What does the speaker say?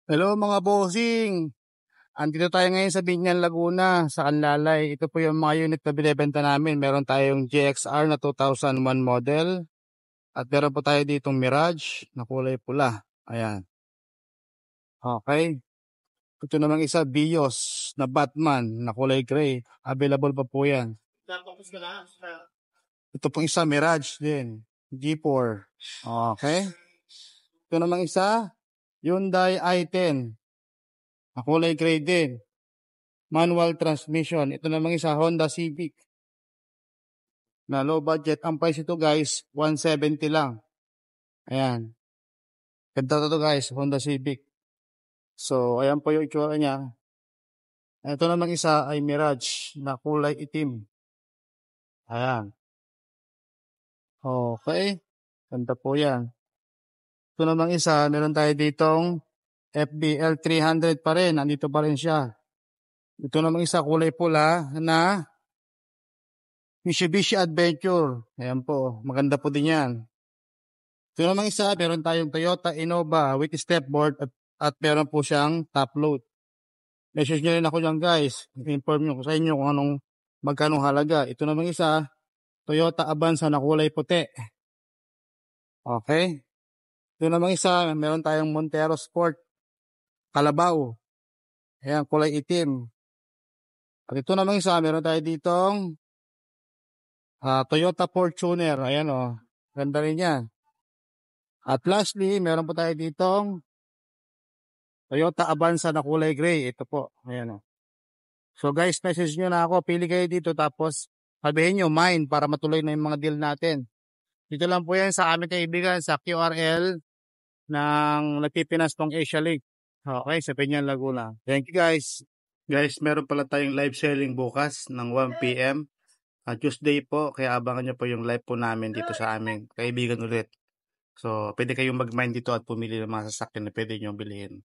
Hello mga bossing! Andito tayo ngayon sa Binyan, Laguna, sa Canlalay. Ito po yung mga unit na binibenta namin. Meron tayong GXR na 2001 model. At meron po tayo ditong Mirage na kulay pula. Ayan. Okay. Ito namang isa, Vios na Batman na kulay gray. Available pa po yan. Ito pong isa, Mirage din. G4. Okay. Ito namang isa, Hyundai i10 na kulay gray din. Manual transmission. Ito namang isa, Honda Civic na low budget. Ang price ito guys, 170 lang. Ayan. Ganda to guys, Honda Civic. So, ayan po yung itsura niya. Ito namang isa ay Mirage na kulay itim. Ayan. Okay. Ganda po yan. Ito namang isa, meron tayo ditong FBL 300 pa rin. Nandito pa rin siya. Ito namang isa, kulay pula na Mitsubishi Adventure. Ayan po. Maganda po din yan. Ito namang isa, meron tayong Toyota Innova with stepboard at meron po siyang top load. Message nyo rin ako dyan guys. Inform nyo sa inyo kung anong magkano halaga. Ito namang isa, Toyota Avanza na kulay puti. Okay. Ito namang isa, meron tayong Montero Sport Kalabaw. Ayan, kulay itim. At ito namang isa, meron tayo ditong Toyota Fortuner. Ayan o. Ganda rin yan. At lastly, meron po tayo ditong Toyota Avanza na kulay gray. Ito po. Ayan o. So guys, message nyo na ako. Pili kayo dito tapos sabihin nyo mine para matuloy na yung mga deal natin. Dito lang po yan sa aming kaibigan sa QRL ng nagpipinas pang Asia League. Okay, sa Binyan, Laguna. Thank you guys. Guys, meron pala tayong live selling bukas ng 1 PM. Tuesday po, kaya abangan nyo po yung live po namin dito sa aming kaibigan ulit. So, pwede kayong mag-mine dito at pumili ng mga sasakyan na pwede nyo bilhin.